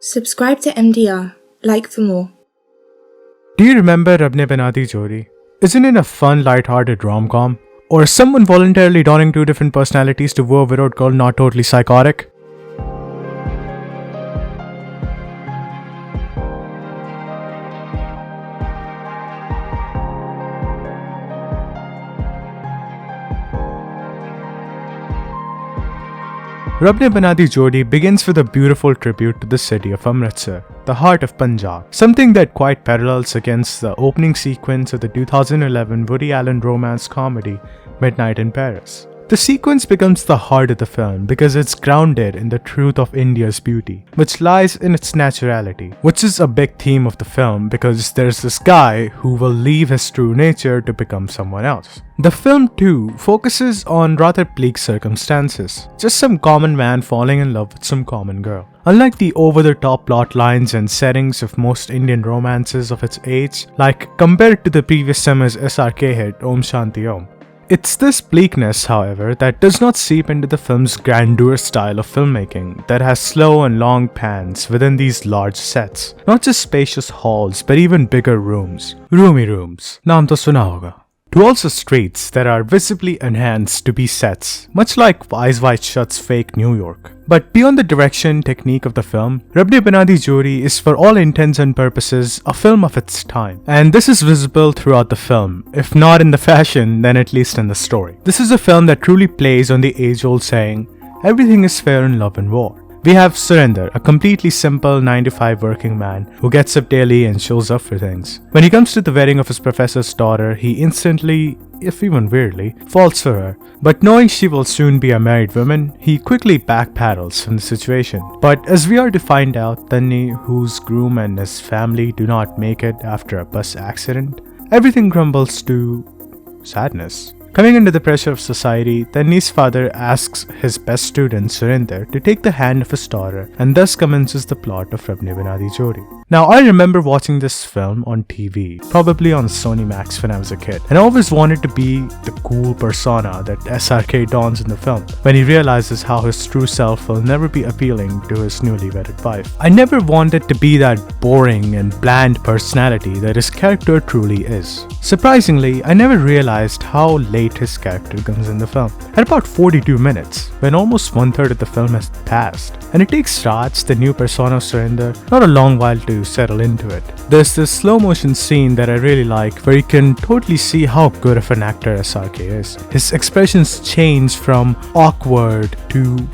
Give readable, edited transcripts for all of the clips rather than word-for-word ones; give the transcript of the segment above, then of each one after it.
Subscribe to MDR. Like for more. Do you remember Rab Ne Bana Di Jodi? Isn't it a fun, light-hearted rom-com? Or is someone voluntarily donning two different personalities to woo a widowed girl not totally psychotic? Rab Ne Bana Di Jodi begins with a beautiful tribute to the city of Amritsar, the heart of Punjab, something that quite parallels against the opening sequence of the 2011 Woody Allen romance comedy Midnight in Paris. The sequence becomes the heart of the film because it's grounded in the truth of India's beauty, which lies in its naturality, which is a big theme of the film because there's this guy who will leave his true nature to become someone else. The film too focuses on rather bleak circumstances, just some common man falling in love with some common girl. Unlike the over-the-top plot lines and settings of most Indian romances of its age, like compared to the previous summer's SRK hit Om Shanti Om, it's this bleakness, however, that does not seep into the film's grandeur style of filmmaking that has slow and long pans within these large sets. Not just spacious halls, but even bigger rooms. Roomy rooms. Naam to suna hoga. To also streets that are visibly enhanced to be sets, much like Eyes Wide Shut's fake New York. But beyond the direction technique of the film, Rab Ne Bana Di Jodi is for all intents and purposes a film of its time. And this is visible throughout the film, if not in the fashion, then at least in the story. This is a film that truly plays on the age-old saying, everything is fair in love and war. We have Surinder, a completely simple 9-to-5 working man who gets up daily and shows up for things. When he comes to the wedding of his professor's daughter, he instantly, if even weirdly, falls for her. But knowing she will soon be a married woman, he quickly backpedals from the situation. But as we are to find out, Tanni, whose groom and his family do not make it after a bus accident, everything crumbles to sadness. Coming under the pressure of society, Tanni's father asks his best student Surinder to take the hand of his daughter, and thus commences the plot of Rab Ne Bana Di Jodi. Now, I remember watching this film on TV, probably on Sony Max when I was a kid, and I always wanted to be the cool persona that SRK dons in the film, when he realizes how his true self will never be appealing to his newly wedded wife. I never wanted to be that boring and bland personality that his character truly is. Surprisingly, I never realized how late his character comes in the film. At about 42 minutes, when almost 1/3 of the film has passed, and it takes Raj, the new persona of Surinder, not a long while to settle into it. There's this slow motion scene that I really like where you can totally see how good of an actor SRK is. His expressions change from awkward to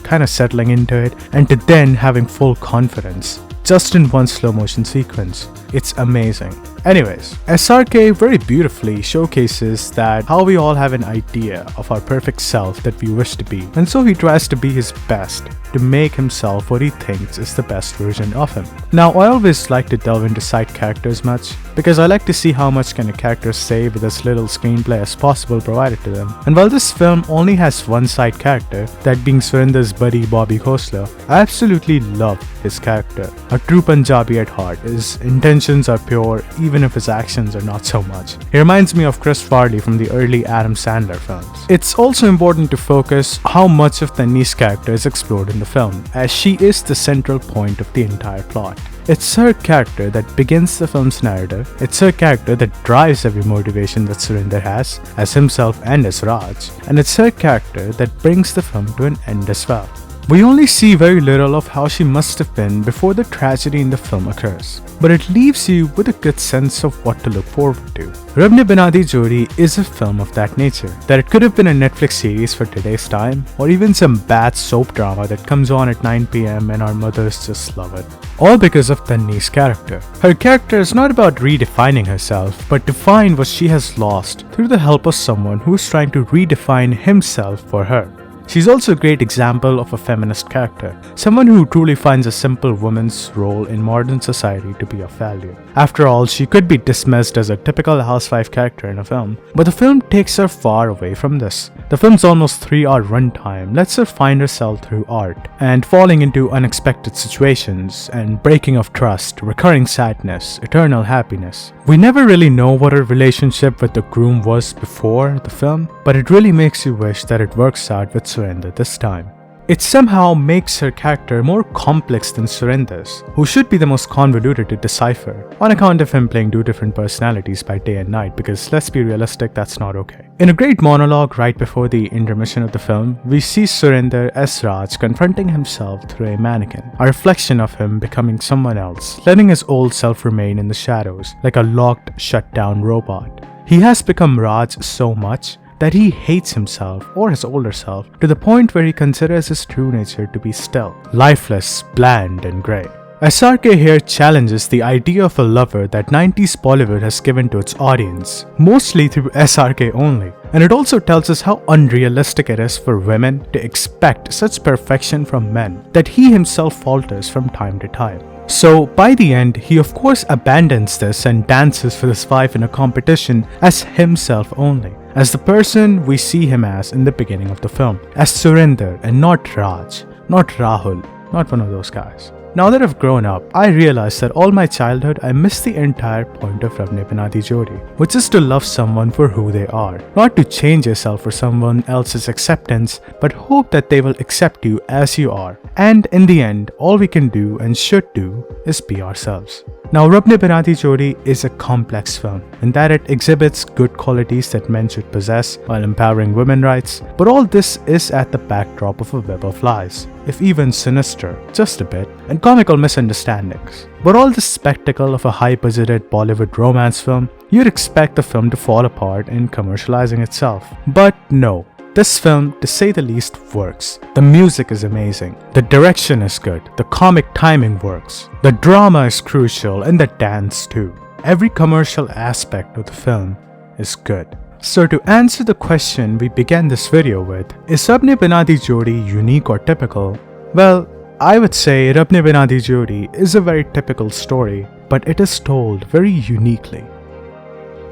kind of settling into it, and to then having full confidence. Just in one slow motion sequence. It's amazing. Anyways, SRK very beautifully showcases that how we all have an idea of our perfect self that we wish to be, and so he tries to be his best to make himself what he thinks is the best version of him. Now, I always like to delve into side characters much, because I like to see how much can a character say with as little screenplay as possible provided to them. And while this film only has one side character, that being Surinder's buddy Bobby Khosla, I absolutely love his character. A true Punjabi at heart, his intentions are pure even if his actions are not so much. He reminds me of Chris Farley from the early Adam Sandler films. It's also important to focus how much of Tanni's character is explored in the film, as she is the central point of the entire plot. It's her character that begins the film's narrative, it's her character that drives every motivation that Surinder has, as himself and as Raj, and it's her character that brings the film to an end as well. We only see very little of how she must have been before the tragedy in the film occurs, but it leaves you with a good sense of what to look forward to. Rab Ne Bana Di Jodi is a film of that nature, that it could have been a Netflix series for today's time, or even some bad soap drama that comes on at 9 PM and our mothers just love it. All because of Tanni's character. Her character is not about redefining herself, but to find what she has lost through the help of someone who is trying to redefine himself for her. She's also a great example of a feminist character, someone who truly finds a simple woman's role in modern society to be of value. After all, she could be dismissed as a typical housewife character in a film, but the film takes her far away from this. The film's almost 3-hour runtime lets her find herself through art, and falling into unexpected situations, and breaking of trust, recurring sadness, eternal happiness. We never really know what her relationship with the groom was before the film, but it really makes you wish that it works out with Surinder this time. It somehow makes her character more complex than Surender's, who should be the most convoluted to decipher, on account of him playing two different personalities by day and night, because let's be realistic, that's not okay. In a great monologue right before the intermission of the film, we see Surender as Raj confronting himself through a mannequin, a reflection of him becoming someone else, letting his old self remain in the shadows, like a locked, shut down robot. He has become Raj so much that he hates himself or his older self to the point where he considers his true nature to be still, lifeless, bland and grey. SRK here challenges the idea of a lover that 90s Bollywood has given to its audience, mostly through SRK only, and it also tells us how unrealistic it is for women to expect such perfection from men that he himself falters from time to time. So, by the end, he of course abandons this and dances for his wife in a competition as himself only, as the person we see him as in the beginning of the film, as Surender and not Raj, not Rahul, not one of those guys. Now that I've grown up, I realize that all my childhood I missed the entire point of Rab Ne Bana Di Jodi, which is to love someone for who they are, not to change yourself for someone else's acceptance, but hope that they will accept you as you are. And in the end, all we can do and should do is be ourselves. Now, Rab Ne Bana Di Jodi is a complex film in that it exhibits good qualities that men should possess while empowering women's rights, but all this is at the backdrop of a web of lies, if even sinister, just a bit, and comical misunderstandings. But all this spectacle of a high-budgeted Bollywood romance film, you'd expect the film to fall apart in commercializing itself. But no. This film, to say the least, works. The music is amazing, the direction is good, the comic timing works, the drama is crucial, and the dance too. Every commercial aspect of the film is good. So to answer the question we began this video with, is Rab Ne Bana Di Jodi unique or typical? Well, I would say Rab Ne Bana Di Jodi is a very typical story, but it is told very uniquely.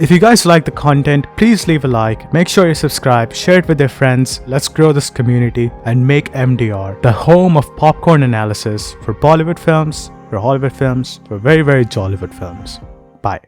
If you guys like the content, please leave a like, make sure you subscribe, share it with your friends, let's grow this community and make MDR the home of popcorn analysis for Bollywood films, for Hollywood films, for very Jollywood films. Bye.